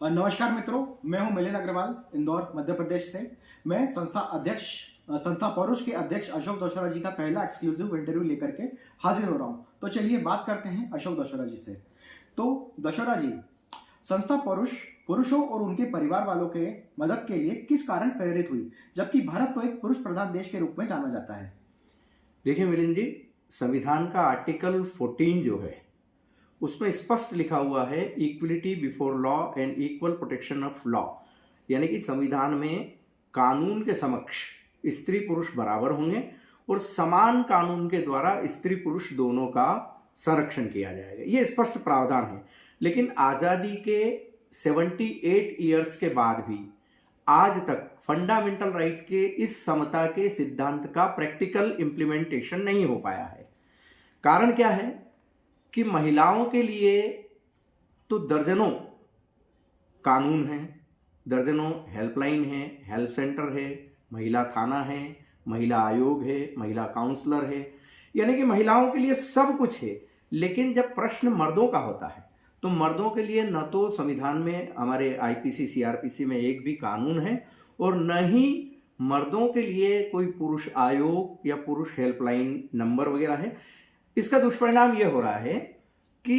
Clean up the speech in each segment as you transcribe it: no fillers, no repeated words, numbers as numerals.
नमस्कार मित्रों, मैं हूं मिलिंद अग्रवाल, इंदौर मध्य प्रदेश से। मैं संस्था पौरुष के अध्यक्ष अशोक दोषरा जी का पहला एक्सक्लूसिव इंटरव्यू लेकर के हाजिर हो रहा हूं। तो चलिए बात करते हैं अशोक दोषरा जी से। तो दोषरा जी, संस्था पौरुष पुरुषों और उनके परिवार वालों के मदद के लिए किस कारण प्रेरित हुई, जबकि भारत तो एक पुरुष प्रधान देश के रूप में जाना जाता है? देखिए मिलिंद जी, संविधान का आर्टिकल 14 जो है उसमें स्पष्ट लिखा हुआ है equality before law and equal protection of law. यानी कि संविधान में कानून के समक्ष स्त्री पुरुष बराबर होंगे और समान कानून के द्वारा स्त्री पुरुष दोनों का संरक्षण किया जाएगा। ये स्पष्ट प्रावधान है। लेकिन आज़ादी के 78 ईयर्स के बाद भी आज तक फंडामेंटल राइट्स के इस समता के सिद्धांत का प्रैक्टिकल इंप्लीमेंटेशन नहीं हो पाया है। कारण क्या है कि महिलाओं के लिए तो दर्जनों कानून हैं, दर्जनों हेल्पलाइन है, हेल्प सेंटर है, महिला थाना है, महिला आयोग है, महिला काउंसलर है, यानी कि महिलाओं के लिए सब कुछ है। लेकिन जब प्रश्न मर्दों का होता है तो मर्दों के लिए न तो संविधान में, हमारे आईपीसी सीआरपीसी में एक भी कानून है और न ही मर्दों के लिए कोई पुरुष आयोग या पुरुष हेल्पलाइन नंबर वगैरह है। इसका दुष्परिणाम यह हो रहा है कि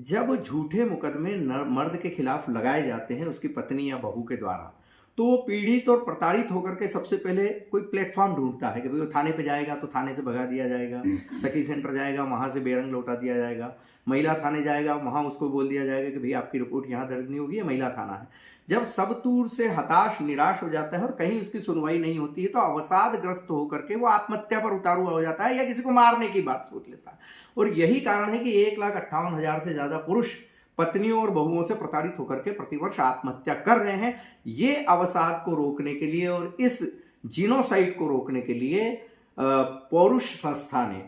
जब झूठे मुकदमे मर्द के खिलाफ लगाए जाते हैं उसकी पत्नी या बहू के द्वारा, तो वो पीड़ित और प्रताड़ित होकर के सबसे पहले कोई प्लेटफॉर्म ढूंढता है कि भाई वो थाने पे जाएगा तो थाने से भगा दिया जाएगा, सखी सेंटर जाएगा वहां से बेरंग लौटा दिया जाएगा, महिला थाने जाएगा वहां उसको बोल दिया जाएगा कि भाई आपकी रिपोर्ट यहाँ दर्ज नहीं होगी, ये महिला थाना है। जब सब तूर से हताश निराश हो जाता है और कहीं उसकी सुनवाई नहीं होती है तो अवसादग्रस्त होकर के वो आत्महत्या पर उतारू हो जाता है या किसी को मारने की बात सोच लेता है। और यही कारण है कि 1,58,000 से ज्यादा पुरुष पत्नियों और बहुओं से प्रताड़ित होकर के प्रतिवर्ष आत्महत्या कर रहे हैं। ये अवसाद को रोकने के लिए और इस जीनोसाइड को रोकने के लिए पौरुष संस्था ने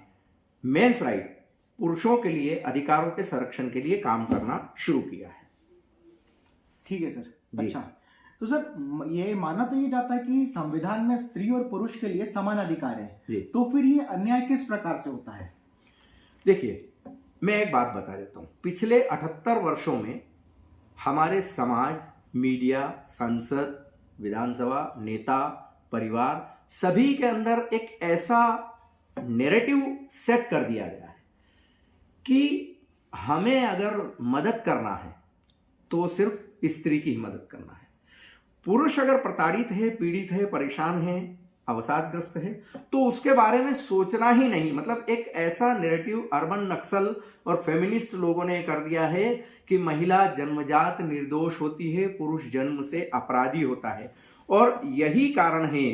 मेंस राइट, पुरुषों के लिए अधिकारों के संरक्षण के लिए काम करना शुरू किया है। ठीक है सर। अच्छा, तो सर ये माना तो ये जाता है कि संविधान में स्त्री और पुरुष के लिए समान अधिकार है, तो फिर ये अन्याय किस प्रकार से होता है? देखिए, मैं एक बात बता देता हूं। पिछले 78 वर्षों में हमारे समाज, मीडिया, संसद, विधानसभा, नेता, परिवार, सभी के अंदर एक ऐसा नैरेटिव सेट कर दिया गया है कि हमें अगर मदद करना है तो सिर्फ स्त्री की ही मदद करना है। पुरुष अगर प्रताड़ित है, पीड़ित है, परेशान है, अवसादग्रस्त है तो उसके बारे में सोचना ही नहीं। मतलब एक ऐसा नैरेटिव अर्बन नक्सल और फेमिनिस्ट लोगों ने कर दिया है कि महिला जन्मजात निर्दोष होती है, पुरुष जन्म से अपराधी होता है। और यही कारण है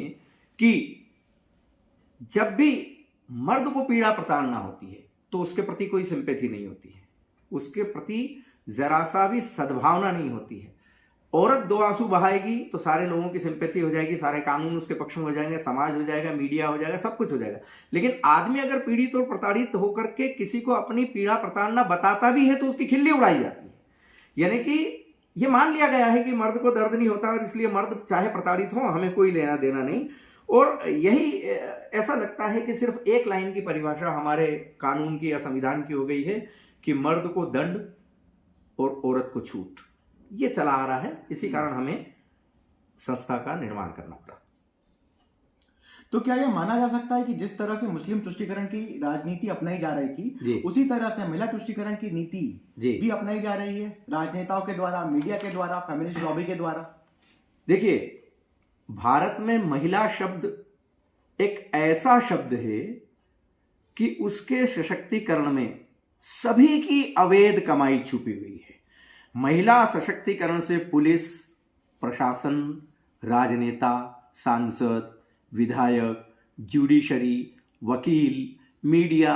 कि जब भी मर्द को पीड़ा प्रताड़ना होती है तो उसके प्रति कोई सिंपैथी नहीं होती है, उसके प्रति जरा सा भी सद्भावना नहीं होती है। औरत 2 आंसू बहाएगी तो सारे लोगों की सिंपैथी हो जाएगी, सारे कानून उसके पक्ष में हो जाएंगे, समाज हो जाएगा, मीडिया हो जाएगा, सब कुछ हो जाएगा। लेकिन आदमी अगर पीड़ित और प्रताड़ित होकर के किसी को अपनी पीड़ा प्रताड़ना बताता भी है तो उसकी खिल्ली उड़ाई जाती है। यानी कि यह मान लिया गया है कि मर्द को दर्द नहीं होता और इसलिए मर्द चाहे प्रताड़ित हो, हमें कोई लेना देना नहीं। और यही ऐसा लगता है कि सिर्फ एक लाइन की परिभाषा हमारे कानून की या संविधान की हो गई है कि मर्द को दंड और औरत को छूट। ये चला आ रहा है, इसी कारण हमें संस्था का निर्माण करना पड़ा। तो क्या यह माना जा सकता है कि जिस तरह से मुस्लिम तुष्टीकरण की राजनीति अपनाई जा रही थी, उसी तरह से महिला तुष्टीकरण की नीति भी अपनाई जा रही है राजनेताओं के द्वारा, मीडिया के द्वारा, फेमिनिस्ट लॉबी के द्वारा? देखिए, भारत में महिला शब्द एक ऐसा शब्द है कि उसके सशक्तिकरण में सभी की अवैध कमाई छुपी हुई है। महिला सशक्तिकरण से पुलिस, प्रशासन, राजनेता, सांसद, विधायक, जुडिशरी, वकील, मीडिया,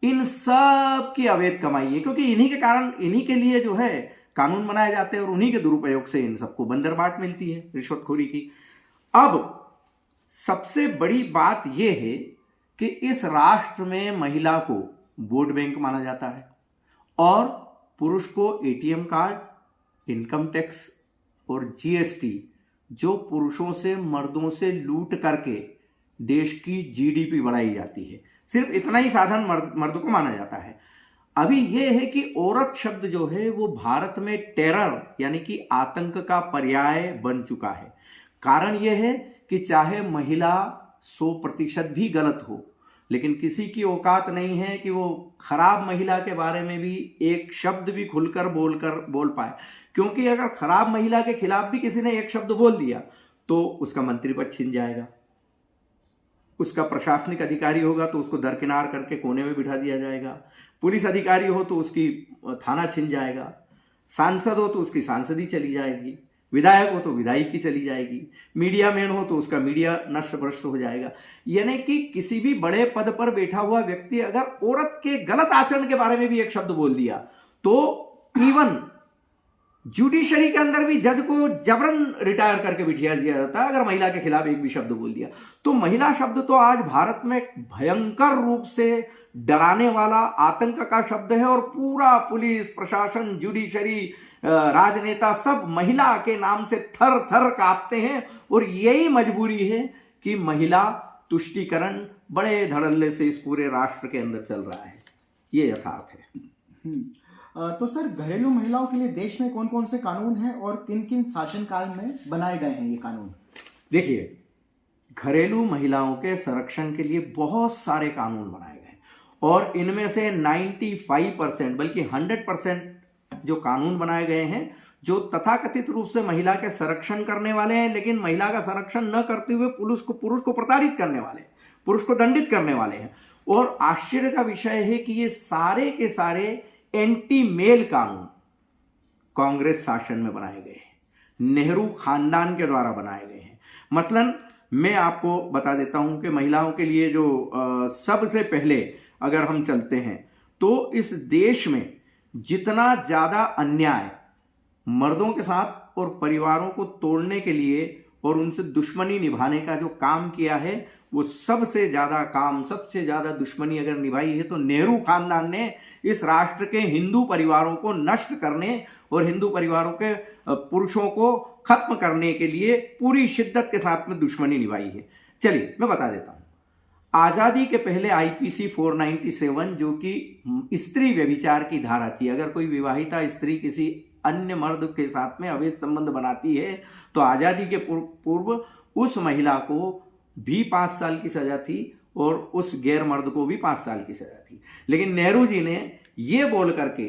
इन सब की अवैध कमाई है। क्योंकि इन्हीं के कारण, इन्हीं के लिए जो है कानून बनाए जाते हैं और उन्हीं के दुरुपयोग से इन सबको बंदरबाट मिलती है रिश्वतखोरी की। अब सबसे बड़ी बात यह है कि इस राष्ट्र में महिला को वोट बैंक माना जाता है और पुरुष को एटीएम कार्ड, इनकम टैक्स और जीएसटी, जो पुरुषों से मर्दों से लूट करके देश की जीडीपी बढ़ाई जाती है, सिर्फ इतना ही साधन मर्द को माना जाता है। अभी ये है कि औरत शब्द जो है वो भारत में टेरर यानी कि आतंक का पर्याय बन चुका है। कारण यह है कि चाहे महिला 100% भी गलत हो, लेकिन किसी की औकात नहीं है कि वो खराब महिला के बारे में भी एक शब्द भी खुलकर बोल पाए। क्योंकि अगर खराब महिला के खिलाफ भी किसी ने एक शब्द बोल दिया तो उसका मंत्री पद छिन जाएगा, उसका प्रशासनिक अधिकारी होगा तो उसको दरकिनार करके कोने में बिठा दिया जाएगा, पुलिस अधिकारी हो तो उसकी थाना छिन जाएगा, सांसद हो तो उसकी सांसदी चली जाएगी, विधायक हो तो विधायकी चली जाएगी, मीडिया मैन हो तो उसका मीडिया नष्ट भ्रष्ट हो जाएगा। यानी कि किसी भी बड़े पद पर बैठा हुआ व्यक्ति अगर औरत के गलत आचरण के बारे में भी एक शब्द बोल दिया तो इवन जुडिशरी के अंदर भी जज को जबरन रिटायर करके बिठा दिया जाता है अगर महिला के खिलाफ एक भी शब्द बोल दिया। तो महिला शब्द तो आज भारत में भयंकर रूप से डराने वाला आतंक का शब्द है और पूरा पुलिस प्रशासन जुडिशरी राजनेता सब महिला के नाम से थर थर कांपते हैं। और यही मजबूरी है कि महिला तुष्टीकरण बड़े धड़ल्ले से इस पूरे राष्ट्र के अंदर चल रहा है, ये यथार्थ है। तो सर, घरेलू महिलाओं के लिए देश में कौन कौन से कानून हैं और किन किन शासनकाल में बनाए गए हैं ये कानून? देखिए, घरेलू महिलाओं के संरक्षण के लिए बहुत सारे कानून बनाए गए और इनमें से 95% बल्कि 100% जो कानून बनाए गए हैं जो तथाकथित रूप से महिला के संरक्षण करने वाले हैं, लेकिन महिला का संरक्षण न करते हुए पुरुष को प्रताड़ित करने वाले, पुरुष को दंडित करने वाले हैं। और आश्चर्य का विषय है कि ये सारे के सारे एंटी मेल कानून कांग्रेस शासन में बनाए गए हैं, नेहरू खानदान के द्वारा बनाए गए हैं। मसलन मैं आपको बता देता हूं कि महिलाओं के लिए जो सबसे पहले अगर हम चलते हैं तो इस देश में जितना ज्यादा अन्याय मर्दों के साथ और परिवारों को तोड़ने के लिए और उनसे दुश्मनी निभाने का जो काम किया है, वो सबसे ज्यादा दुश्मनी अगर निभाई है तो नेहरू खानदान ने इस राष्ट्र के हिंदू परिवारों को नष्ट करने और हिंदू परिवारों के पुरुषों को खत्म करने के लिए पूरी शिद्दत के साथ में दुश्मनी निभाई है। चलिए मैं बता देता हूं। आजादी के पहले आईपीसी 497 जो कि स्त्री व्यभिचार की धारा थी, अगर कोई विवाहिता स्त्री किसी अन्य मर्द के साथ में अवैध संबंध बनाती है तो आजादी के पूर्व उस महिला को भी 5 साल की सजा थी और उस गैर मर्द को भी 5 साल की सजा थी। लेकिन नेहरू जी ने यह बोल करके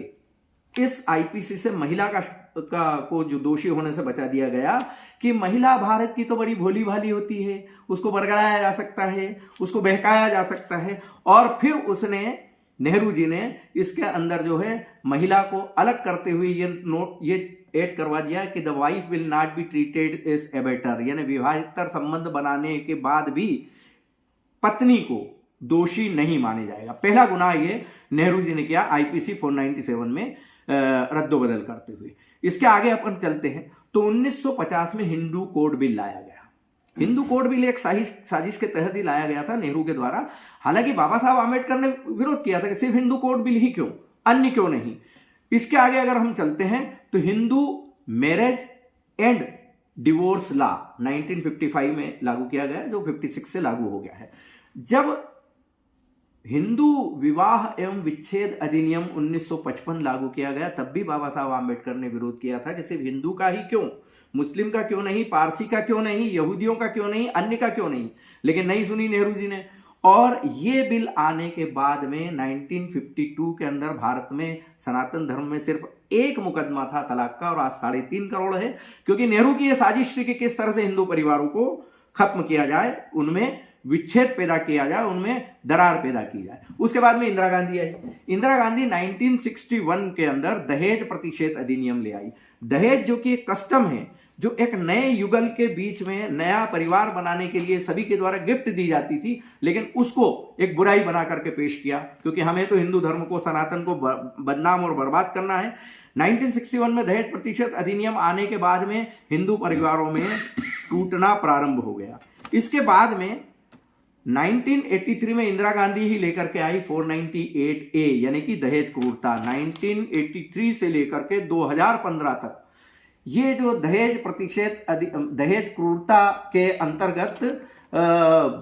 इस आईपीसी से महिला को जो दोषी होने से बचा दिया गया कि महिला भारत की तो बड़ी भोली भाली होती है, उसको बरगलाया जा सकता है, उसको बहकाया जा सकता है। और फिर नेहरू जी ने इसके अंदर जो है महिला को अलग करते हुए ये ऐड करवा दिया कि the wife will not be treated as abettor, यानी विवाहेतर संबंध बनाने के बाद भी पत्नी को दोषी नहीं माने जाएगा। पहला गुनाह ये नेहरू जी ने किया आईपीसी 497 में रद्दोबदल करते हुए। इसके आगे अपन चलते हैं तो 1950 में हिंदू कोड बिल लाया गया। हिंदू कोड बिल एक साजिश के तहत ही लाया गया था नेहरू के द्वारा। हालांकि बाबा साहब आम्बेडकर ने विरोध किया था कि सिर्फ हिंदू कोड बिल ही क्यों, अन्य क्यों नहीं। इसके आगे अगर हम चलते हैं तो Hindu marriage and divorce law 1955 में लागू किया गया, जो 56 से लागू हो गया है। जब हिंदू विवाह एवं विच्छेद अधिनियम 1955 लागू किया गया तब भी बाबा साहब आम्बेडकर ने विरोध किया था कि सिर्फ हिंदू का ही क्यों, मुस्लिम का क्यों नहीं, पारसी का क्यों नहीं, यहूदियों का क्यों नहीं, अन्य का क्यों नहीं। लेकिन नहीं सुनी नेहरू जी ने। और ये बिल आने के बाद में 1952 के अंदर भारत में सनातन धर्म में सिर्फ एक मुकदमा था तलाक का और आज 3.5 करोड़ है, क्योंकि नेहरू की यह साजिश थी कि किस तरह से हिंदू परिवारों को खत्म किया जाए, उनमें विच्छेद पैदा किया जाए, उनमें दरार पैदा की जाए। उसके बाद में इंदिरा गांधी आई। इंदिरा गांधी 1961 के अंदर दहेज प्रतिषेध अधिनियम ले आई। दहेज जो कि एक कस्टम है, जो एक नए युगल के बीच में नया परिवार बनाने के लिए सभी के द्वारा गिफ्ट दी जाती थी, लेकिन उसको एक बुराई बना करके पेश किया, क्योंकि हमें तो हिंदू धर्म को, सनातन को बदनाम और बर्बाद करना है। 1961 में दहेज प्रतिषेध अधिनियम आने के बाद में हिंदू परिवारों में टूटना प्रारंभ हो गया। इसके बाद में 1983 में इंदिरा गांधी ही लेकर के आई 498A यानी कि दहेज क्रूरता। 1983 से लेकर के 2015 तक ये जो दहेज दहेज क्रूरता के अंतर्गत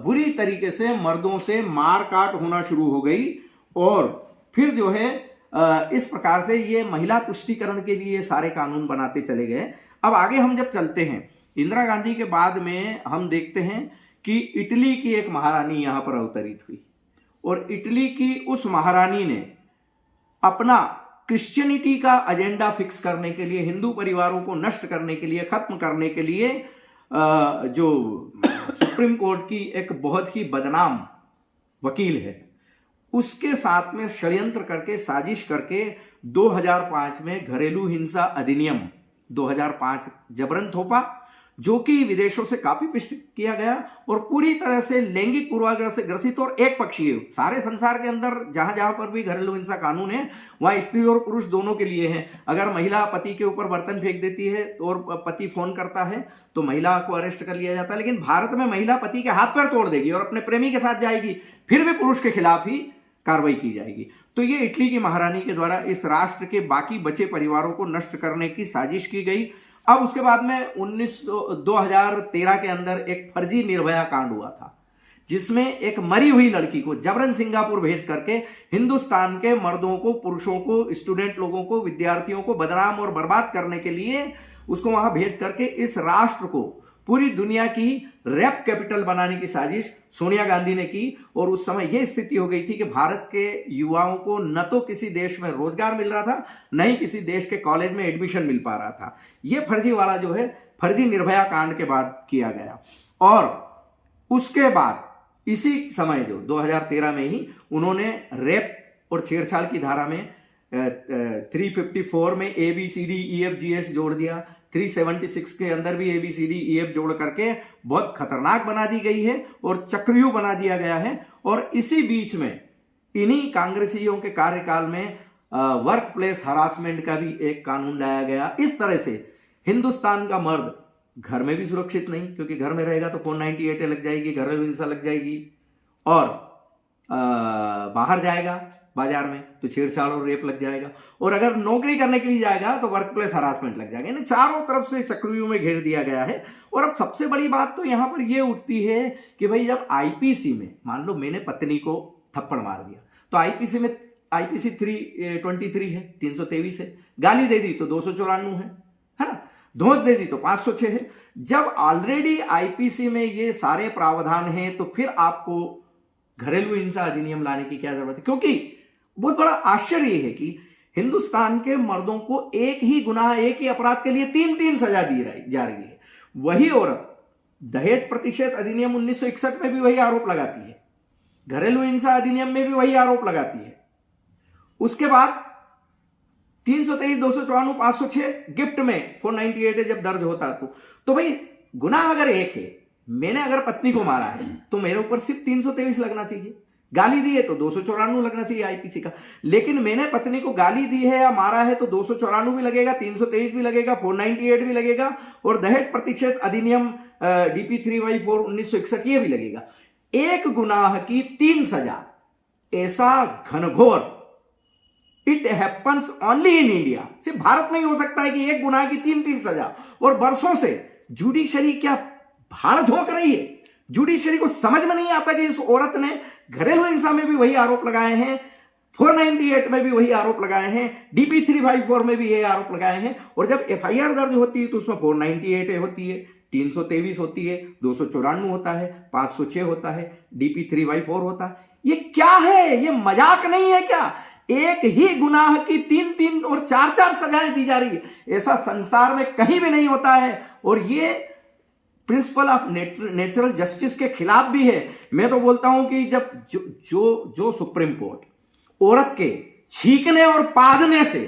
बुरी तरीके से मर्दों से मार काट होना शुरू हो गई। और फिर जो है इस प्रकार से ये महिला तुष्टीकरण के लिए सारे कानून बनाते चले गए। अब आगे हम जब चलते हैं, इंदिरा गांधी के बाद में हम देखते हैं कि इटली की एक महारानी यहां पर अवतरित हुई और इटली की उस महारानी ने अपना क्रिश्चियनिटी का एजेंडा फिक्स करने के लिए, हिंदू परिवारों को नष्ट करने के लिए, खत्म करने के लिए जो सुप्रीम कोर्ट की एक बहुत ही बदनाम वकील है, उसके साथ में षड्यंत्र करके, साजिश करके 2005 में घरेलू हिंसा अधिनियम 2005 जबरन थोपा, जो कि विदेशों से काफी पुष्ट किया गया और पूरी तरह से लैंगिक पूर्वाग्रह से ग्रसित और एक पक्षीय। सारे संसार के अंदर जहां जहां पर भी घरेलू हिंसा कानून है वहां स्त्री और पुरुष दोनों के लिए है। अगर महिला पति के ऊपर बर्तन फेंक देती है और पति फोन करता है तो महिला को अरेस्ट कर लिया जाता है, लेकिन भारत में महिला पति के हाथ पैर तोड़ देगी और अपने प्रेमी के साथ जाएगी, फिर भी पुरुष के खिलाफ ही कार्रवाई की जाएगी। तो ये इटली की महारानी के द्वारा इस राष्ट्र के बाकी बचे परिवारों को नष्ट करने की साजिश की गई। अब उसके बाद में 2013 के अंदर एक फर्जी निर्भया कांड हुआ था, जिसमें एक मरी हुई लड़की को जबरन सिंगापुर भेज करके हिंदुस्तान के मर्दों को, पुरुषों को, स्टूडेंट लोगों को, विद्यार्थियों को बदनाम और बर्बाद करने के लिए उसको वहां भेज करके इस राष्ट्र को पूरी दुनिया की रैप कैपिटल बनाने की साजिश सोनिया गांधी ने की। और उस समय यह स्थिति हो गई थी कि भारत के युवाओं को न तो किसी देश में रोजगार मिल रहा था, न ही किसी देश के कॉलेज में एडमिशन मिल पा रहा था। यह फर्जी वाला जो है फर्जी निर्भया कांड के बाद किया गया। और उसके बाद इसी समय जो 2013 में ही उन्होंने रेप और छेड़छाड़ की धारा में 354 में ABCDEFGH जोड़ दिया, 376 के अंदर भी ABCDEF जोड़ करके बहुत खतरनाक बना दी गई है और चक्रव्यूह बना दिया गया है। और इसी बीच में इन्हीं कांग्रेसियों के कार्यकाल में वर्क प्लेस हरासमेंट का भी एक कानून लाया गया। इस तरह से हिंदुस्तान का मर्द घर में भी सुरक्षित नहीं, क्योंकि घर में रहेगा तो 498 लग जाएगी, घरेलू हिंसा लग जाएगी, और बाहर जाएगा बाजार में तो छेड़छाड़ और रेप लग जाएगा, और अगर नौकरी करने के लिए जाएगा तो वर्क प्लेस हरासमेंट लग जाएगा। यानी चारों तरफ से चक्रव्यूह में घेर दिया गया है। और अब सबसे बड़ी बात तो यहां पर यह उठती है कि भाई जब आईपीसी में मान लो मैंने पत्नी को थप्पड़ मार दिया तो आईपीसी में आईपीसी 323 है, 323 है, गाली दे दी तो 294 है ना, धोस दे दी तो 506 है। जब ऑलरेडी आईपीसी में ये सारे प्रावधान हैं तो फिर आपको घरेलू हिंसा अधिनियम लाने की क्या जरूरत है? क्योंकि बहुत बड़ा आश्चर्य है कि हिंदुस्तान के मर्दों को एक ही गुनाह, एक ही अपराध के लिए 3-3 सजा दी जा रही है। वही औरत दहेज प्रतिषेध अधिनियम 1961 में भी वही आरोप लगाती है, घरेलू हिंसा अधिनियम में भी वही आरोप लगाती है। उसके बाद 323, 294, 506 गिफ्ट में 498 जब दर्ज होता तो भाई गुनाह अगर एक है, मैंने अगर पत्नी को मारा है तो मेरे ऊपर सिर्फ 323 लगना चाहिए, गाली दी है तो 294 लगना चाहिए आईपीसी का। लेकिन मैंने पत्नी को गाली दी है या मारा है तो 294 भी लगेगा, 323 भी लगेगा, 498 भी लगेगा, और दहेज प्रतिषेध अधिनियम DP 3/4 1961 ये भी लगेगा। एक गुनाह की 3 सजा, ऐसा घनघोर it happens only in India. सिर्फ भारत में ही हो सकता है कि एक गुनाह की 3-3 सजा। और बरसों से जुडिशरी क्या भाड़ झोंक रही है। जुडिशरी को समझ में नहीं आता कि इस औरत ने घरेलू हिंसा में भी वही आरोप लगाए हैं, 498 में भी वही आरोप लगाए हैं, DP 3/4 में भी ये आरोप लगाए हैं, और जब FIR दर्ज होती है तो उसमें 498 होती है, 323 होती है, 294 होता है, 506 होता है, DP 3/4 होता है। ये क्या है? ये मजाक नहीं है क्या? एक ही गुनाह की 3-3 और 4-4 सजाएं दी जा रही है। ऐसा संसार में कहीं भी नहीं होता है, और ये प्रिंसिपल ऑफ नेचुरल जस्टिस के खिलाफ भी है। मैं तो बोलता हूं कि जब जो सुप्रीम कोर्ट औरत के छींकने और पादने से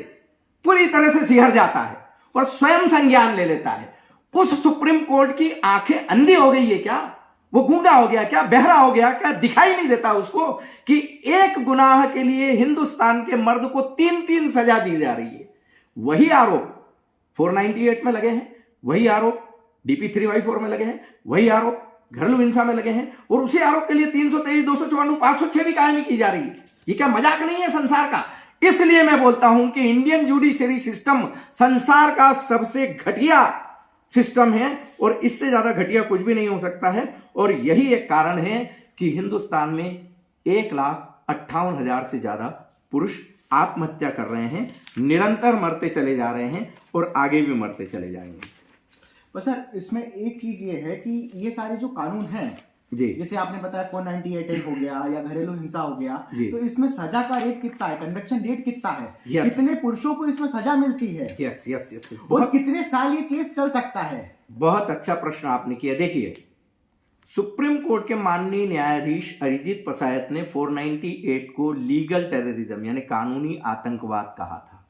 पूरी तरह से सिहर जाता है और स्वयं संज्ञान ले लेता है, उस सुप्रीम कोर्ट की आंखें अंधी हो गई है क्या? वो गूंगा हो गया क्या? बहरा हो गया क्या? दिखाई नहीं देता उसको कि एक गुनाह के लिए हिंदुस्तान के मर्द को 3-3 सजा दी जा रही है। वही आरोप 498 में लगे हैं, वही आरोप DP 3/4 में लगे हैं, वही आरोप घरेलू हिंसा में लगे हैं, और उसी आरोप के लिए 323, 294, 506 भी कायम की जा रही है। ये क्या मजाक नहीं है संसार का? इसलिए मैं बोलता हूं कि इंडियन जुडिशरी सिस्टम संसार का सबसे घटिया सिस्टम है, और इससे ज्यादा घटिया कुछ भी नहीं हो सकता है। और यही एक कारण है कि हिंदुस्तान में 1,58,000 से ज्यादा पुरुष आत्महत्या कर रहे हैं, निरंतर मरते चले जा रहे हैं और आगे भी मरते चले जाएंगे। पर सर इसमें एक चीज ये है कि ये सारे जो कानून हैं जी, जैसे आपने बताया 498 एक हो गया या घरेलू हिंसा हो गया, जी। तो इसमें सजा का रेट कितना है, कन्विक्शन रेट कितना है, Yes. कितने पुरुषों को इसमें सजा मिलती है, यस यस यस, और कितने साल ये केस चल सकता है? बहुत अच्छा प्रश्न आपने किया। देखिए, सुप्रीम कोर्ट के माननीय न्यायाधीश अरिजीत पसायत ने 498 को लीगल टेररिज्म यानी कानूनी आतंकवाद कहा था।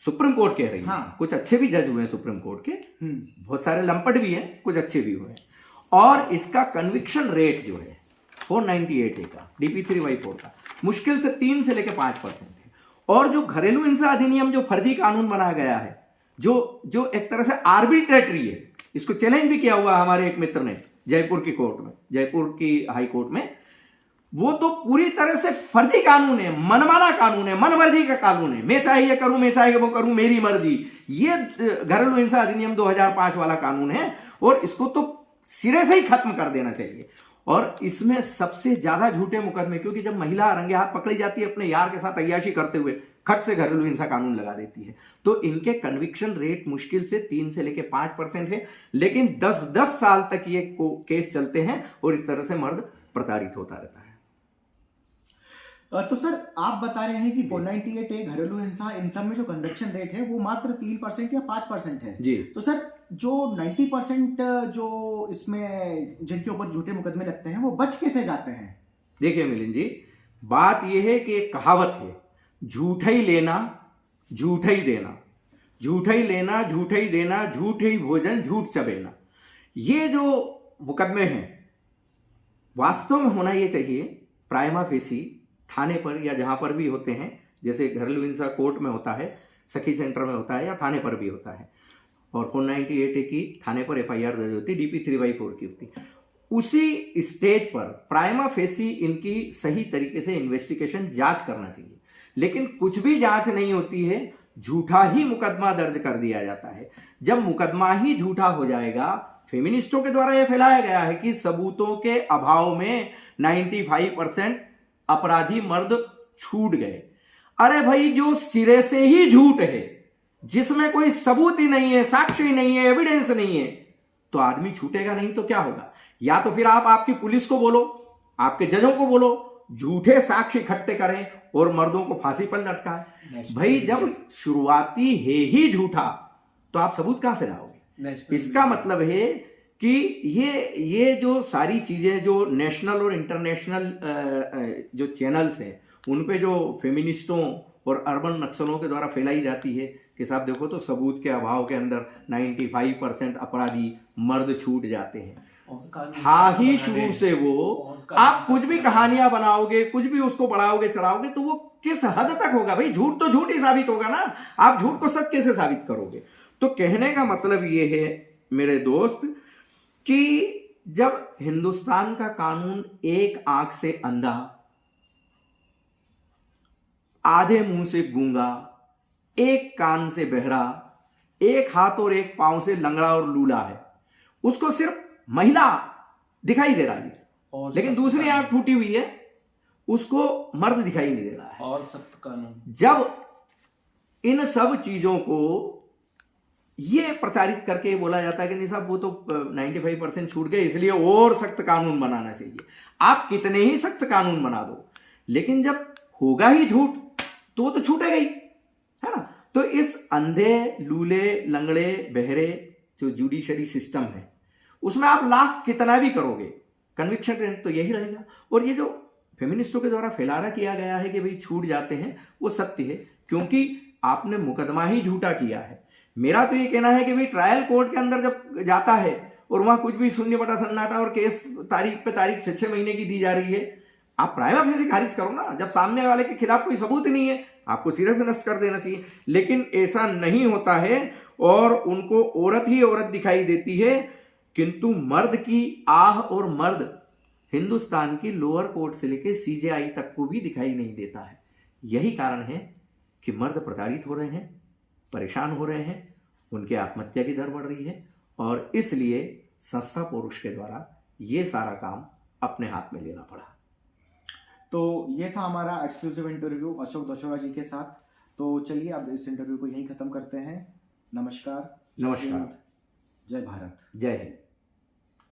सुप्रीम कोर्ट कह रही है। हाँ। कुछ अच्छे भी जज हुए हैं सुप्रीम कोर्ट के, बहुत सारे लंपट भी हैं, कुछ अच्छे भी हुए हैं। और इसका कन्विक्शन रेट जो है 498 का DP3/4 का मुश्किल से 3 से लेकर 5% है। और जो घरेलू हिंसा अधिनियम जो फर्जी कानून बनाया गया है, जो एक तरह से आर्बिट्रेटरी है, इसको चैलेंज भी किया हुआ हमारे एक मित्र ने जयपुर की कोर्ट में, जयपुर की हाई कोर्ट में, वो तो पूरी तरह से फर्जी कानून है, मनमाना कानून है, मनमर्जी का कानून है। मैं चाहे ये करूं, मैं चाहे वो करूं, मेरी मर्जी। ये घरेलू हिंसा अधिनियम 2005 वाला कानून है और इसको तो सिरे से ही खत्म कर देना चाहिए। और इसमें सबसे ज्यादा झूठे मुकदमे, क्योंकि जब महिला रंगे हाथ पकड़ी जाती है अपने यार के साथ अय्याशी करते हुए, खट से घरेलू हिंसा कानून लगा देती है। तो इनके कन्विक्शन रेट मुश्किल से 3 से लेकर 5% है, लेकिन 10-10 साल तक ये केस चलते हैं और इस तरह से मर्द प्रताड़ित होता रहता है। तो सर आप बता रहे हैं कि 498 ए घरेलू हिंसा, इन सब में जो कन्विक्शन रेट है वो मात्र 3% या 5% है जी। तो सर जो 90% जो इसमें जिनके ऊपर झूठे मुकदमे लगते हैं वो बच कैसे जाते हैं? देखिए मिलिंद जी, बात यह है कि एक कहावत है, झूठा ही लेना झूठा ही देना, झूठा ही लेना झूठा ही देना, झूठ ही भोजन झूठ चबेना। ये जो मुकदमे हैं वास्तव में होना ये चाहिए प्राइमा फेसी थाने पर या जहां पर भी होते हैं, जैसे घरेलू हिंसा कोर्ट में होता है, सखी सेंटर में होता है या थाने पर भी होता है, और 498 की थाने पर FIR दर्ज होती, DP3/4 की होती, उसी स्टेज पर प्राइमा फेसी इनकी सही तरीके से इन्वेस्टिगेशन जांच करना चाहिए। लेकिन कुछ भी जांच नहीं होती है, झूठा ही मुकदमा दर्ज कर दिया जाता है। जब मुकदमा ही झूठा हो जाएगा, फेमिनिस्टों के द्वारा यह फैलाया गया है कि सबूतों के अभाव में 95% अपराधी मर्द छूट गए। अरे भाई, जो सिरे से ही झूठ है, जिसमें कोई सबूत ही नहीं है, साक्ष्य ही नहीं है, एविडेंस नहीं है, तो आदमी छूटेगा नहीं तो क्या होगा? या तो फिर आप आपकी पुलिस को बोलो, आपके जजों को बोलो, झूठे साक्ष्य इकट्ठे करें और मर्दों को फांसी पर लटकाएं। भाई, जब शुरुआती है ही झूठा तो आप सबूत कहां से लाओगे? इसका मतलब है कि ये जो सारी चीजें जो नेशनल और इंटरनेशनल जो चैनल्स हैं उन पे जो फेमिनिस्टों और अर्बन नक्सलों के द्वारा फैलाई जाती है कि साहब देखो तो सबूत के अभाव के अंदर 95% अपराधी मर्द छूट जाते हैं, था ही शुरू से वो। आप कुछ भी कहानियां बनाओगे, कुछ भी उसको बढ़ाओगे चढ़ाओगे, तो वो किस हद तक होगा? भाई, झूठ तो झूठ ही साबित होगा ना, आप झूठ को सच कैसे साबित करोगे? तो कहने का मतलब ये है मेरे दोस्त कि जब हिंदुस्तान का कानून एक आंख से अंधा, आधे मुंह से गूंगा, एक कान से बहरा, एक हाथ और एक पांव से लंगड़ा और लूला है, उसको सिर्फ महिला दिखाई दे रहा है, लेकिन दूसरी आंख फूटी हुई है, उसको मर्द दिखाई नहीं दे रहा है। और सख्त कानून, जब इन सब चीजों को ये प्रचारित करके बोला जाता है कि नहीं साहब वो तो 95% छूट गए इसलिए और सख्त कानून बनाना चाहिए। आप कितने ही सख्त कानून बना दो, लेकिन जब होगा ही झूठ तो छूटेगा ही, है ना? तो इस अंधे, लूले, लंगड़े, बहरे जो जुडिशरी सिस्टम है उसमें आप लाख कितना भी करोगे, कन्विक्शन रेट तो यही रहेगा। और ये जो फेमिनिस्टों के द्वारा फैलाना किया गया है कि भाई छूट जाते हैं, वो सत्य है, क्योंकि आपने मुकदमा ही झूठा किया है। मेरा तो ये कहना है कि भाई ट्रायल कोर्ट के अंदर जब जाता है और वहां कुछ भी शून्य बटा सन्नाटा और केस तारीख पे तारीख 6-6 महीने की दी जा रही है, आप प्राइमा फेसी खारिज करो ना। जब सामने वाले के खिलाफ कोई सबूत ही नहीं है, आपको सिरे से नष्ट कर देना चाहिए। लेकिन ऐसा नहीं होता है और उनको औरत ही औरत दिखाई देती है, किंतु मर्द की आह और मर्द हिंदुस्तान की लोअर कोर्ट से लेकर CJI तक को भी दिखाई नहीं देता है। यही कारण है कि मर्द प्रताड़ित हो रहे हैं, परेशान हो रहे हैं, उनके आत्महत्या की दर बढ़ रही है, और इसलिए संस्था पुरुष के द्वारा ये सारा काम अपने हाथ में लेना पड़ा। तो ये था हमारा एक्सक्लूसिव इंटरव्यू अशोक दौशोरा जी के साथ। तो चलिए अब इस इंटरव्यू को यहीं खत्म करते हैं। नमस्कार। नमस्कार। जय भारत। जय हिंद।